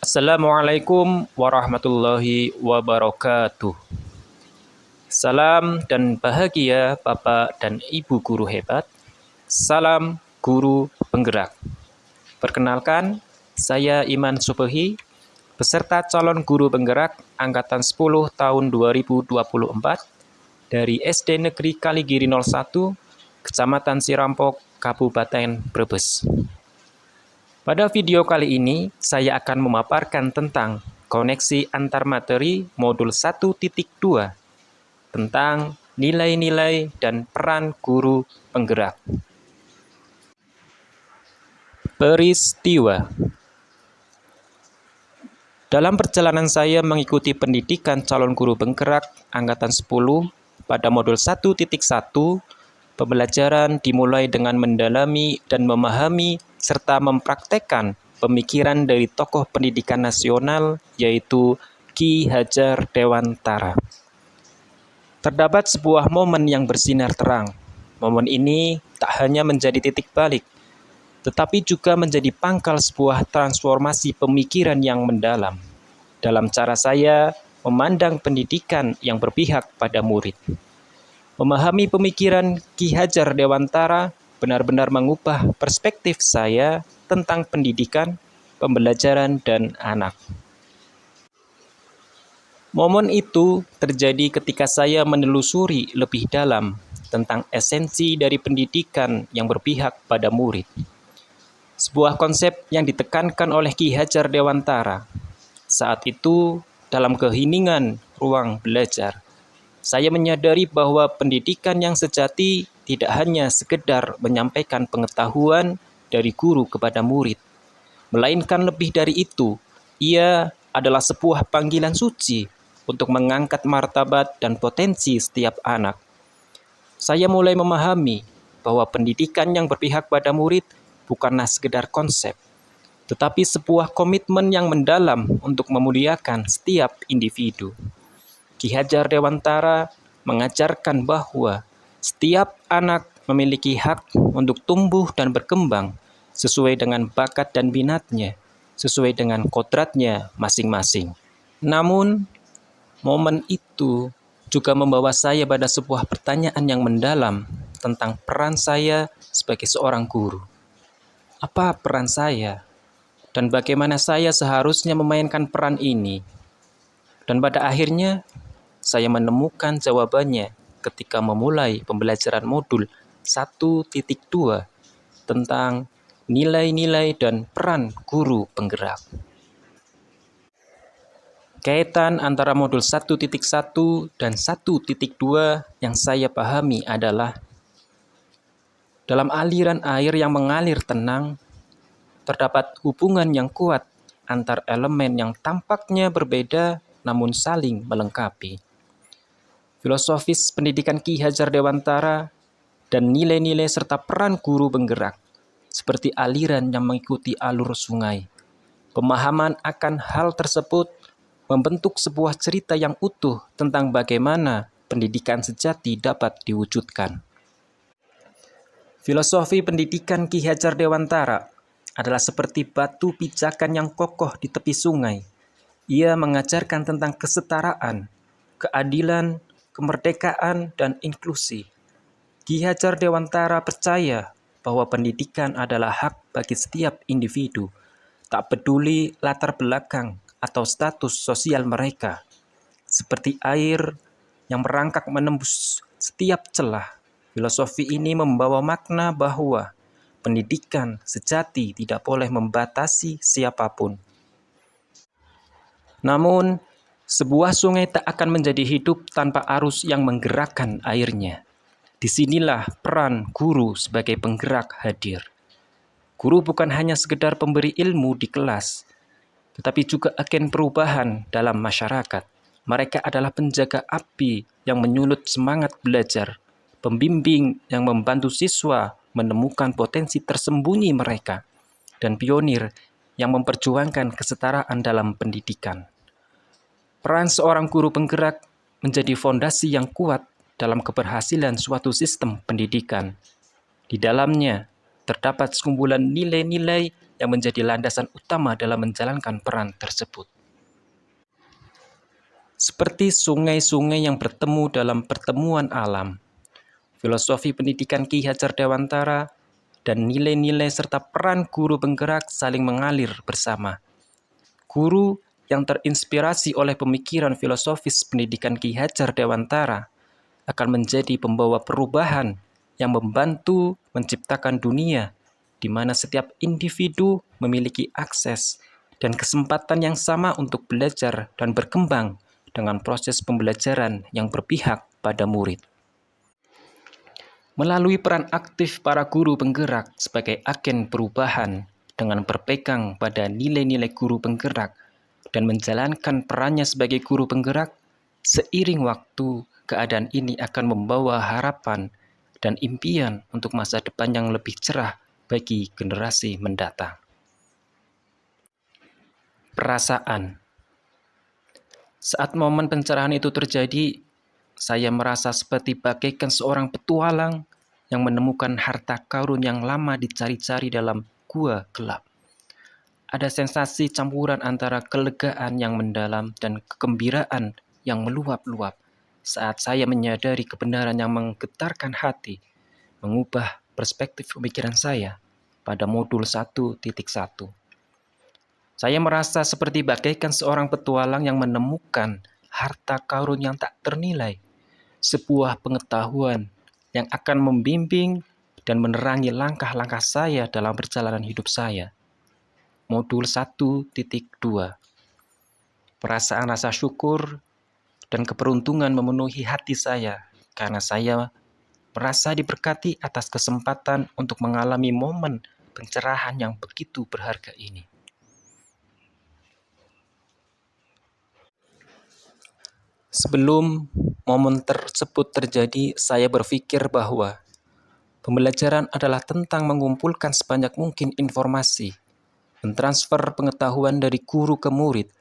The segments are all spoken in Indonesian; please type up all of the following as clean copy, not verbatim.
Assalamualaikum warahmatullahi wabarakatuh. Salam dan bahagia Bapak dan Ibu guru hebat. Salam guru penggerak. Perkenalkan, saya Iman Supehi, peserta calon guru penggerak Angkatan 10 tahun 2024 dari SD Negeri Kaligiri 01, Kecamatan Sirampok, Kabupaten Brebes. Pada video kali ini, saya akan memaparkan tentang koneksi antar materi modul 1.2 tentang nilai-nilai dan peran guru penggerak. Peristiwa. Dalam perjalanan saya mengikuti pendidikan calon guru penggerak Angkatan 10 pada modul 1.1, pembelajaran dimulai dengan mendalami dan memahami serta mempraktekkan pemikiran dari tokoh pendidikan nasional, yaitu Ki Hajar Dewantara. Terdapat sebuah momen yang bersinar terang. Momen ini tak hanya menjadi titik balik, tetapi juga menjadi pangkal sebuah transformasi pemikiran yang mendalam dalam cara saya memandang pendidikan yang berpihak pada murid. Memahami pemikiran Ki Hajar Dewantara benar-benar mengubah perspektif saya tentang pendidikan, pembelajaran, dan anak. Momen itu terjadi ketika saya menelusuri lebih dalam tentang esensi dari pendidikan yang berpihak pada murid. Sebuah konsep yang ditekankan oleh Ki Hajar Dewantara. Saat itu, dalam keheningan ruang belajar, saya menyadari bahwa pendidikan yang sejati tidak hanya sekedar menyampaikan pengetahuan dari guru kepada murid, melainkan lebih dari itu, ia adalah sebuah panggilan suci untuk mengangkat martabat dan potensi setiap anak. Saya mulai memahami bahwa pendidikan yang berpihak pada murid bukanlah sekedar konsep, tetapi sebuah komitmen yang mendalam untuk memuliakan setiap individu. Ki Hajar Dewantara mengajarkan bahwa setiap anak memiliki hak untuk tumbuh dan berkembang sesuai dengan bakat dan minatnya, sesuai dengan kodratnya masing-masing. Namun, momen itu juga membawa saya pada sebuah pertanyaan yang mendalam tentang peran saya sebagai seorang guru. Apa peran saya? Dan bagaimana saya seharusnya memainkan peran ini? Dan pada akhirnya, saya menemukan jawabannya ketika memulai pembelajaran modul 1.2 tentang nilai-nilai dan peran guru penggerak. Kaitan antara modul 1.1 dan 1.2 yang saya pahami adalah dalam aliran air yang mengalir tenang, terdapat hubungan yang kuat antar elemen yang tampaknya berbeda namun saling melengkapi. Filosofis pendidikan Ki Hajar Dewantara dan nilai-nilai serta peran guru penggerak seperti aliran yang mengikuti alur sungai. Pemahaman akan hal tersebut membentuk sebuah cerita yang utuh tentang bagaimana pendidikan sejati dapat diwujudkan. Filosofi pendidikan Ki Hajar Dewantara adalah seperti batu pijakan yang kokoh di tepi sungai. Ia mengajarkan tentang kesetaraan, keadilan, kemerdekaan, dan inklusi. Ki Hajar Dewantara percaya bahwa pendidikan adalah hak bagi setiap individu, tak peduli latar belakang atau status sosial mereka, seperti air yang merangkak menembus setiap celah. Filosofi ini membawa makna bahwa pendidikan sejati tidak boleh membatasi siapapun. Namun, sebuah sungai tak akan menjadi hidup tanpa arus yang menggerakkan airnya. Disinilah peran guru sebagai penggerak hadir. Guru bukan hanya sekedar pemberi ilmu di kelas, tetapi juga agen perubahan dalam masyarakat. Mereka adalah penjaga api yang menyulut semangat belajar, pembimbing yang membantu siswa menemukan potensi tersembunyi mereka, dan pionir yang memperjuangkan kesetaraan dalam pendidikan. Peran seorang guru penggerak menjadi fondasi yang kuat dalam keberhasilan suatu sistem pendidikan. Di dalamnya terdapat sekumpulan nilai-nilai yang menjadi landasan utama dalam menjalankan peran tersebut. Seperti sungai-sungai yang bertemu dalam pertemuan alam, filosofi pendidikan Ki Hajar Dewantara dan nilai-nilai serta peran guru penggerak saling mengalir bersama. Guru yang terinspirasi oleh pemikiran filosofis pendidikan Ki Hajar Dewantara akan menjadi pembawa perubahan yang membantu menciptakan dunia di mana setiap individu memiliki akses dan kesempatan yang sama untuk belajar dan berkembang dengan proses pembelajaran yang berpihak pada murid. Melalui peran aktif para guru penggerak sebagai agen perubahan dengan berpegang pada nilai-nilai guru penggerak dan menjalankan perannya sebagai guru penggerak, seiring waktu, keadaan ini akan membawa harapan dan impian untuk masa depan yang lebih cerah bagi generasi mendatang. Perasaan. Saat momen pencerahan itu terjadi, saya merasa seperti bagaikan seorang petualang yang menemukan harta karun yang lama dicari-cari dalam gua gelap. Ada sensasi campuran antara kelegaan yang mendalam dan kegembiraan yang meluap-luap saat saya menyadari kebenaran yang menggetarkan hati, mengubah perspektif pemikiran saya pada modul 1.1. Saya merasa seperti bagaikan seorang petualang yang menemukan harta karun yang tak ternilai, sebuah pengetahuan yang akan membimbing dan menerangi langkah-langkah saya dalam perjalanan hidup saya. Modul 1.2. Perasaan rasa syukur dan keberuntungan memenuhi hati saya karena saya merasa diberkati atas kesempatan untuk mengalami momen pencerahan yang begitu berharga ini. Sebelum momen tersebut terjadi, saya berpikir bahwa pembelajaran adalah tentang mengumpulkan sebanyak mungkin informasi, mentransfer pengetahuan dari guru ke murid,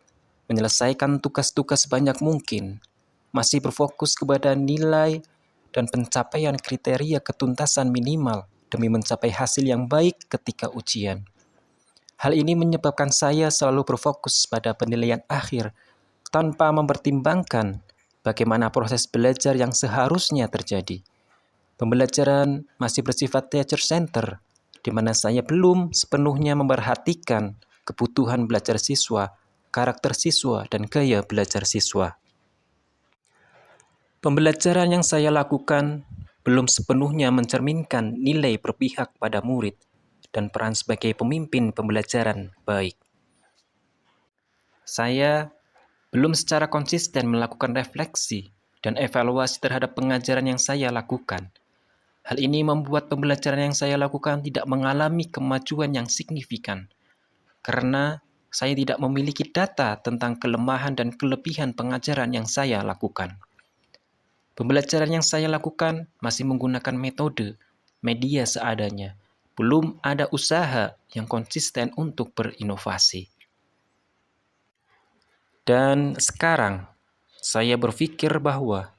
menyelesaikan tugas-tugas sebanyak mungkin, masih berfokus kepada nilai dan pencapaian kriteria ketuntasan minimal demi mencapai hasil yang baik ketika ujian. Hal ini menyebabkan saya selalu berfokus pada penilaian akhir tanpa mempertimbangkan bagaimana proses belajar yang seharusnya terjadi. Pembelajaran masih bersifat teacher-center, di mana saya belum sepenuhnya memperhatikan kebutuhan belajar siswa, karakter siswa, dan gaya belajar siswa. Pembelajaran yang saya lakukan belum sepenuhnya mencerminkan nilai berpihak pada murid dan peran sebagai pemimpin pembelajaran baik. Saya belum secara konsisten melakukan refleksi dan evaluasi terhadap pengajaran yang saya lakukan. Hal ini membuat pembelajaran yang saya lakukan tidak mengalami kemajuan yang signifikan, karena saya tidak memiliki data tentang kelemahan dan kelebihan pengajaran yang saya lakukan. Pembelajaran yang saya lakukan masih menggunakan metode media seadanya, belum ada usaha yang konsisten untuk berinovasi. Dan sekarang, saya berpikir bahwa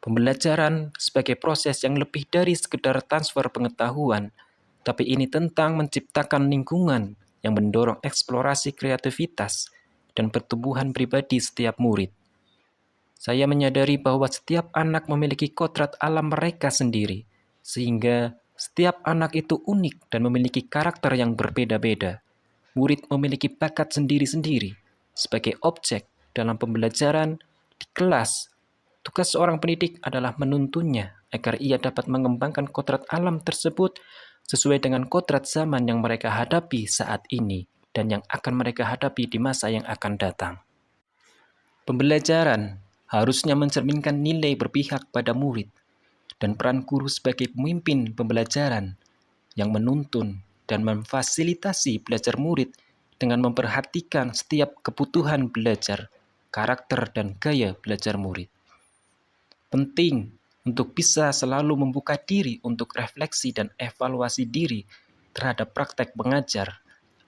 pembelajaran sebagai proses yang lebih dari sekedar transfer pengetahuan, tapi ini tentang menciptakan lingkungan yang mendorong eksplorasi kreativitas dan pertumbuhan pribadi setiap murid. Saya menyadari bahwa setiap anak memiliki kodrat alam mereka sendiri, sehingga setiap anak itu unik dan memiliki karakter yang berbeda-beda. Murid memiliki bakat sendiri-sendiri. Sebagai objek dalam pembelajaran di kelas, tugas seorang pendidik adalah menuntunnya agar ia dapat mengembangkan kodrat alam tersebut sesuai dengan kodrat zaman yang mereka hadapi saat ini dan yang akan mereka hadapi di masa yang akan datang. Pembelajaran harusnya mencerminkan nilai berpihak pada murid dan peran guru sebagai pemimpin pembelajaran yang menuntun dan memfasilitasi belajar murid dengan memperhatikan setiap kebutuhan belajar, karakter, dan gaya belajar murid. Penting untuk bisa selalu membuka diri untuk refleksi dan evaluasi diri terhadap praktek mengajar,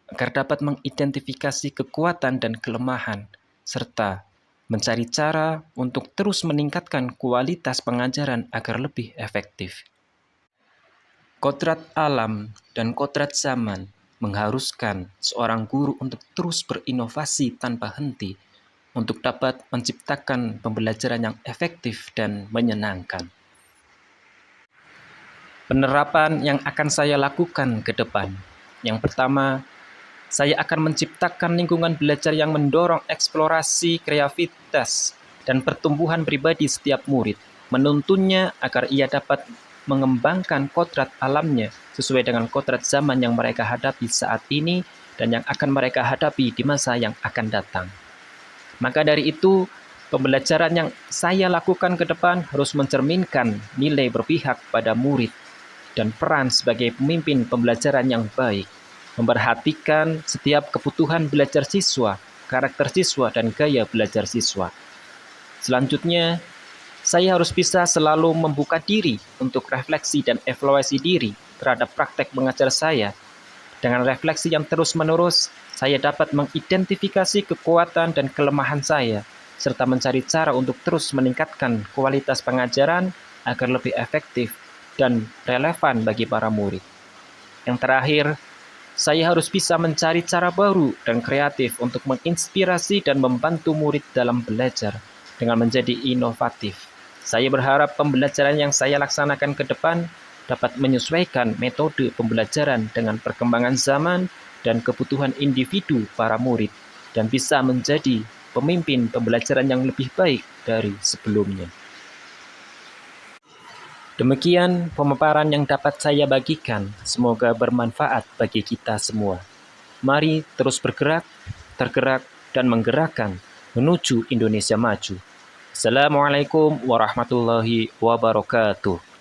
agar dapat mengidentifikasi kekuatan dan kelemahan, serta mencari cara untuk terus meningkatkan kualitas pengajaran agar lebih efektif. Kodrat alam dan kodrat zaman mengharuskan seorang guru untuk terus berinovasi tanpa henti untuk dapat menciptakan pembelajaran yang efektif dan menyenangkan. Penerapan yang akan saya lakukan ke depan. Yang pertama, saya akan menciptakan lingkungan belajar yang mendorong eksplorasi kreativitas dan pertumbuhan pribadi setiap murid, menuntunnya agar ia dapat mengembangkan kodrat alamnya sesuai dengan kodrat zaman yang mereka hadapi saat ini dan yang akan mereka hadapi di masa yang akan datang. Maka dari itu, pembelajaran yang saya lakukan ke depan harus mencerminkan nilai berpihak pada murid dan peran sebagai pemimpin pembelajaran yang baik, memperhatikan setiap kebutuhan belajar siswa, karakter siswa, dan gaya belajar siswa. Selanjutnya, saya harus bisa selalu membuka diri untuk refleksi dan evaluasi diri terhadap praktek mengajar saya. Dengan refleksi yang terus-menerus, saya dapat mengidentifikasi kekuatan dan kelemahan saya, serta mencari cara untuk terus meningkatkan kualitas pengajaran agar lebih efektif dan relevan bagi para murid. Yang terakhir, saya harus bisa mencari cara baru dan kreatif untuk menginspirasi dan membantu murid dalam belajar dengan menjadi inovatif. Saya berharap pembelajaran yang saya laksanakan ke depan dapat menyesuaikan metode pembelajaran dengan perkembangan zaman dan kebutuhan individu para murid, dan bisa menjadi pemimpin pembelajaran yang lebih baik dari sebelumnya. Demikian pemaparan yang dapat saya bagikan, semoga bermanfaat bagi kita semua. Mari terus bergerak, tergerak, dan menggerakkan menuju Indonesia maju. Assalamualaikum warahmatullahi wabarakatuh.